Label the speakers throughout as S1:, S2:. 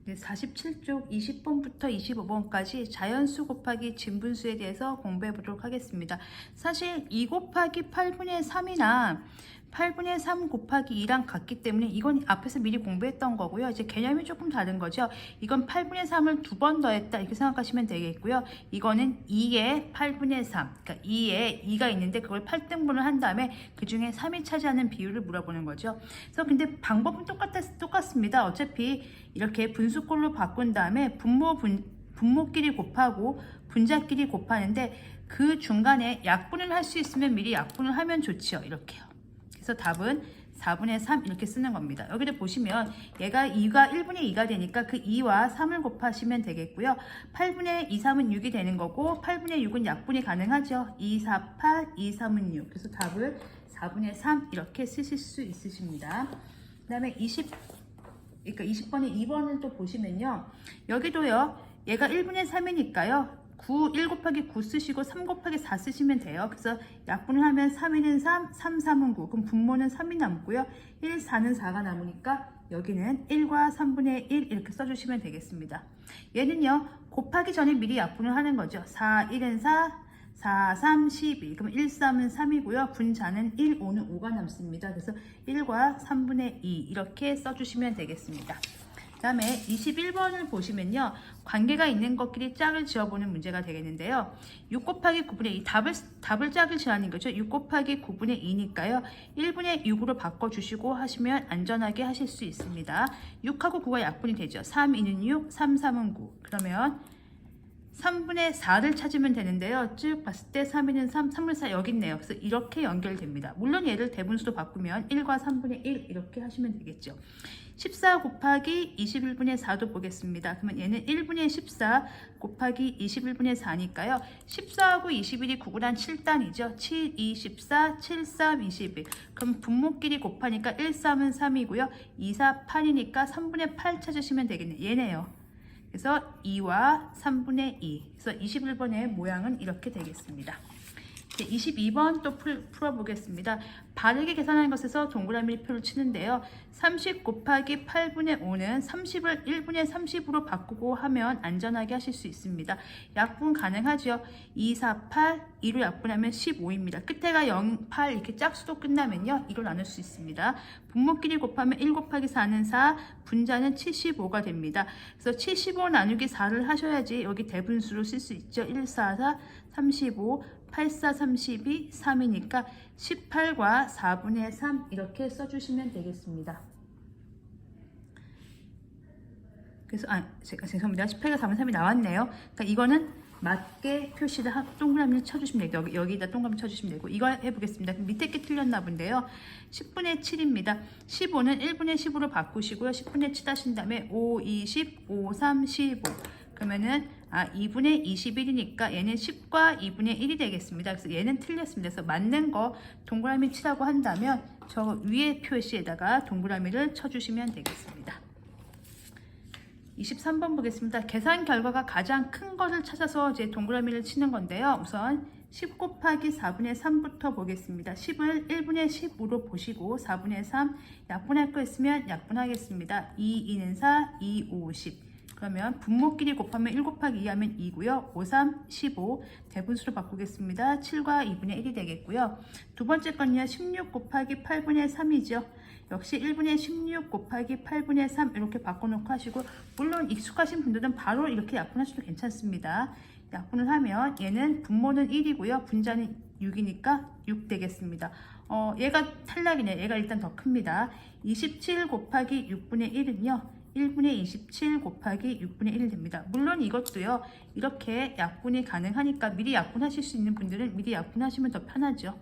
S1: 47쪽 20번부터 25번까지 자연수 곱하기 진분수에 대해서 공부해 보도록 하겠습니다. 사실 2 곱하기 8분의 3이나 8분의 3 곱하기 2랑 같기 때문에 이건 앞에서 미리 공부했던 거고요. 이제 개념이 조금 다른 거죠. 이건 8분의 3을 2번 더했다 이렇게 생각하시면 되겠고요. 이거는 2의 8분의 3, 그러니까 2에 2가 있는데 그걸 8등분을 한 다음에 그 중에 3이 차지하는 비율을 물어보는 거죠. 그래서 근데 방법은 똑같습니다. 어차피 이렇게 분수꼴로 바꾼 다음에 분모끼리 곱하고 분자끼리 곱하는데 그 중간에 약분을 할 수 있으면 미리 약분을 하면 좋죠. 이렇게요. 그래서 답은 4분의 3 이렇게 쓰는 겁니다. 여기를 보시면 얘가 2가 1분의 2가 되니까 그 2와 3을 곱하시면 되겠고요. 8분의 2, 3은 6이 되는 거고 8분의 6은 약분이 가능하죠. 2, 4, 8, 2, 3은 6. 그래서 답을 4분의 3 이렇게 쓰실 수 있으십니다. 그 다음에 20번에 2번을 또 보시면요. 여기도요. 얘가 1분의 3이니까요. 1 곱하기 9 쓰시고 3 곱하기 4 쓰시면 돼요. 그래서 약분을 하면 3, 1은 3, 3, 3은 9. 그럼 분모는 3이 남고요. 1, 4는 4가 남으니까 여기는 1과 3분의 1 이렇게 써주시면 되겠습니다. 얘는요. 곱하기 전에 미리 약분을 하는 거죠. 4, 1은 4, 4, 3, 12. 그럼 1, 3은 3이고요. 분자는 1, 5는 5가 남습니다. 그래서 1과 3분의 2 이렇게 써주시면 되겠습니다. 그 다음에 21번을 보시면요. 관계가 있는 것끼리 짝을 지어보는 문제가 되겠는데요. 6 곱하기 9분의 2 답을 짝을 지어하는 거죠. 6 곱하기 9분의 2니까요. 1분의 6으로 바꿔주시고 하시면 안전하게 하실 수 있습니다. 6하고 9가 약분이 되죠. 3, 2는 6, 3, 3은 9. 그러면 3분의 4를 찾으면 되는데요. 쭉 봤을 때 3, 2는 3, 3분의 4 여기 있네요. 그래서 이렇게 연결됩니다. 물론 얘를 대분수로 바꾸면 1과 3분의 1 이렇게 하시면 되겠죠. 14 곱하기 21분의 4도 보겠습니다. 그러면 얘는 1분의 14 곱하기 21분의 4니까요. 14하고 21이 9란 7단이죠. 7, 2, 14, 7, 3, 21. 그럼 분모끼리 곱하니까 1, 3은 3이고요. 2, 4, 8이니까 3분의 8 찾으시면 되겠네요. 얘네요. 그래서 2와 3분의 2. 그래서 21번의 모양은 이렇게 되겠습니다. 22번 또 풀어보겠습니다. 바르게 계산하는 것에서 동그라미 표를 치는데요. 30 곱하기 8분의 5는 30을 1분의 30으로 바꾸고 하면 안전하게 하실 수 있습니다. 약분 가능하죠. 2, 4, 8, 2로 약분하면 15입니다. 끝에가 0, 8 이렇게 짝수도 끝나면요. 2로 나눌 수 있습니다. 분모끼리 곱하면 1 곱하기 4는 4, 분자는 75가 됩니다. 그래서 75 나누기 4를 하셔야지 여기 대분수로 쓸 수 있죠. 1, 4, 4, 35, 8, 4, 32, 3이니까 18과 4분의 3 이렇게 써주시면 되겠습니다. 그래서 죄송합니다. 18과 4분의 3이 나왔네요. 그러니까 이거는 맞게 표시를 동그라미를 쳐주시면 돼요. 여기다 동그라미 쳐주시면 되고 이거 해보겠습니다. 밑에 게 틀렸나 본데요. 10분의 7입니다. 15는 1분의 10으로 바꾸시고요. 10분의 7 하신 다음에 5, 20, 5, 3, 15 그러면은 2분의 21이니까 얘는 10과 2분의 1이 되겠습니다. 그래서 얘는 틀렸습니다. 그래서 맞는 거 동그라미 치라고 한다면 저 위에 표시에다가 동그라미를 쳐주시면 되겠습니다. 23번 보겠습니다. 계산 결과가 가장 큰 것을 찾아서 이제 동그라미를 치는 건데요. 우선 10 곱하기 4분의 3부터 보겠습니다. 10을 1분의 10으로 보시고 4분의 3 약분할 거 있으면 약분하겠습니다. 2, 2는 4, 2, 5, 10. 그러면 분모끼리 곱하면 1 곱하기 2 하면 2고요. 5, 3, 15 대분수로 바꾸겠습니다. 7과 2분의 1이 되겠고요. 두 번째 건요. 16 곱하기 8분의 3이죠. 역시 1분의 16 곱하기 8분의 3 이렇게 바꿔놓고 하시고 물론 익숙하신 분들은 바로 이렇게 약분하셔도 괜찮습니다. 약분을 하면 얘는 분모는 1이고요. 분자는 6이니까 6 되겠습니다. 얘가 탈락이네요. 얘가 일단 더 큽니다. 27 곱하기 6분의 1은요. 1분의 27 곱하기 6분의 1 됩니다. 물론 이것도요. 이렇게 약분이 가능하니까 미리 약분하실 수 있는 분들은 미리 약분하시면 더 편하죠.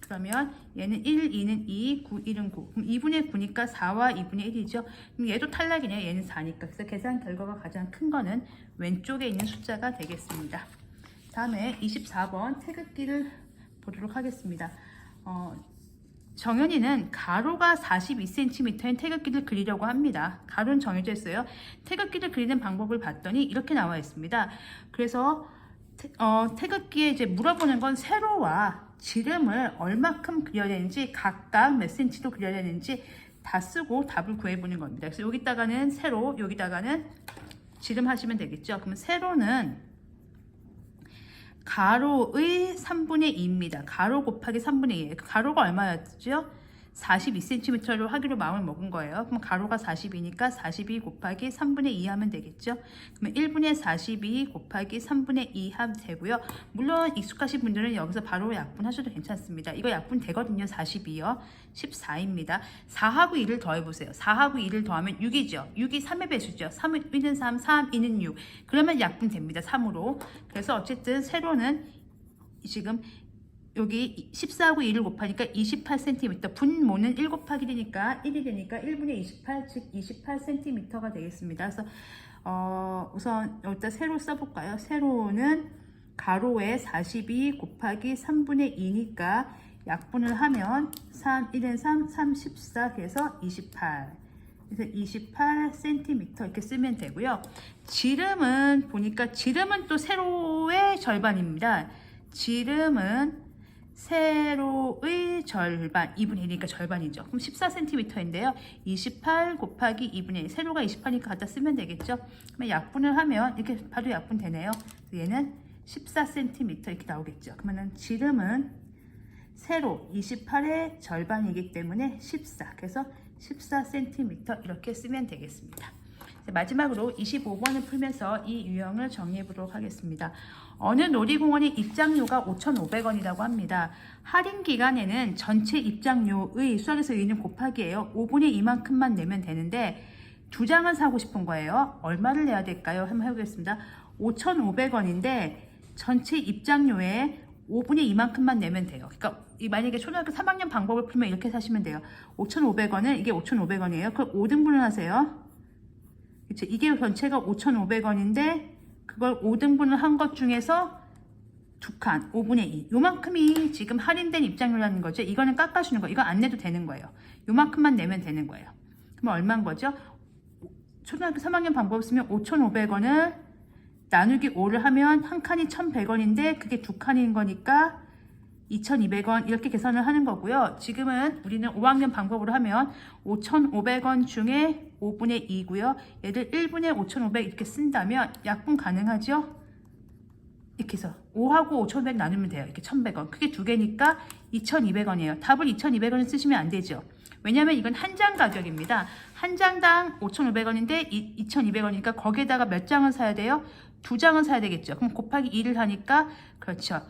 S1: 그러면 얘는 1, 2는 2, 9, 1은 9. 그럼 2분의 9니까 4와 2분의 1이죠. 그럼 얘도 탈락이네요. 얘는 4니까. 그래서 계산 결과가 가장 큰 거는 왼쪽에 있는 숫자가 되겠습니다. 다음에 24번 태극기를 보도록 하겠습니다. 정연이는 가로가 42cm인 태극기를 그리려고 합니다. 가로는 정해져 있어요. 태극기를 그리는 방법을 봤더니 이렇게 나와 있습니다. 그래서 태극기에 이제 물어보는 건 세로와 지름을 얼마큼 그려야 되는지 각각 몇 cm로 그려야 되는지 다 쓰고 답을 구해보는 겁니다. 그래서 여기다가는 세로, 여기다가는 지름 하시면 되겠죠. 그러면 세로는 가로의 3분의 2입니다. 가로 곱하기 3분의 2예요. 가로가 얼마였죠? 42cm로 하기로 마음을 먹은 거예요. 그럼 가로가 42니까 42 곱하기 3분의 2 하면 되겠죠. 그러면 1분의 42 곱하기 3분의 2 하면 되고요. 물론 익숙하신 분들은 여기서 바로 약분하셔도 괜찮습니다. 이거 약분 되거든요. 42요. 14입니다. 4하고 2를 더해보세요. 4하고 2를 더하면 6이죠. 6이 3의 배수죠. 3은 1은 3, 3, 2는 6. 그러면 약분 됩니다. 3으로. 그래서 어쨌든 세로는 지금 여기 14하고 2를 곱하니까 28cm, 분모는 1 곱하기 1이니까 1이 되니까 1분의 28, 즉 28cm가 되겠습니다. 그래서 우선 여기다 세로 써볼까요? 세로는 가로에 42 곱하기 3분의 2니까 약분을 하면 3, 1은 3, 3, 14 해서 28. 그래서 28cm 이렇게 쓰면 되고요. 지름은 보니까 지름은 또 세로의 절반입니다. 지름은 세로의 절반, 2분의 1이니까 절반이죠. 그럼 14cm인데요. 28 곱하기 2분의 1, 세로가 28이니까 갖다 쓰면 되겠죠. 그러면 약분을 하면 이렇게 바로 약분 되네요. 얘는 14cm 이렇게 나오겠죠. 그러면 지름은 세로 28의 절반이기 때문에 14, 그래서 14cm 이렇게 쓰면 되겠습니다. 마지막으로 25번을 풀면서 이 유형을 정리해 보도록 하겠습니다. 어느 놀이공원의 입장료가 5,500원이라고 합니다. 할인 기간에는 전체 입장료의 수학에서 의는 곱하기예요. 5분의 2만큼만 내면 되는데 2장을 사고 싶은 거예요. 얼마를 내야 될까요? 한번 해보겠습니다. 5,500원인데 전체 입장료에 5분의 2만큼만 내면 돼요. 그러니까 만약에 초등학교 3학년 방법을 풀면 이렇게 사시면 돼요. 5,500원은 이게 5,500원이에요. 그럼 5등분을 하세요. 그쵸? 이게 전체가 5,500원인데 그걸 5등분을 한 것 중에서 2칸 5분의 2 요만큼이 지금 할인된 입장료라는 거죠. 이거는 깎아주는 거예요. 이거 안 내도 되는 거예요. 요만큼만 내면 되는 거예요. 그럼 얼마인 거죠? 초등학교 3학년 방법을 쓰면 5,500원을 나누기 5를 하면 한 칸이 1,100원인데 그게 2칸인 거니까 2,200원 이렇게 계산을 하는 거고요. 지금은 우리는 5학년 방법으로 하면 5,500원 중에 5분의 2고요. 얘를 1분의 5,500 이렇게 쓴다면 약분 가능하죠? 이렇게 해서 5하고 5,500 나누면 돼요. 이렇게 1,100원. 그게 두 개니까 2,200원이에요. 답을 2,200원을 쓰시면 안 되죠. 왜냐하면 이건 한 장 가격입니다. 한 장당 5,500원인데 2,200원이니까 거기에다가 몇 장을 사야 돼요? 2장을 사야 되겠죠. 그럼 곱하기 2를 하니까 그렇죠.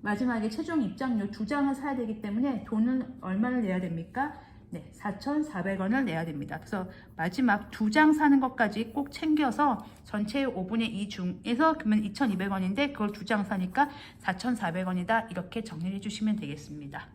S1: 마지막에 최종 입장료 2장을 사야 되기 때문에 돈은 얼마를 내야 됩니까? 네, 4,400원을 내야 됩니다. 그래서 마지막 2장 사는 것까지 꼭 챙겨서 전체의 5분의 2 중에서 그러면 2,200원인데 그걸 2장 사니까 4,400원이다. 이렇게 정리해 주시면 되겠습니다.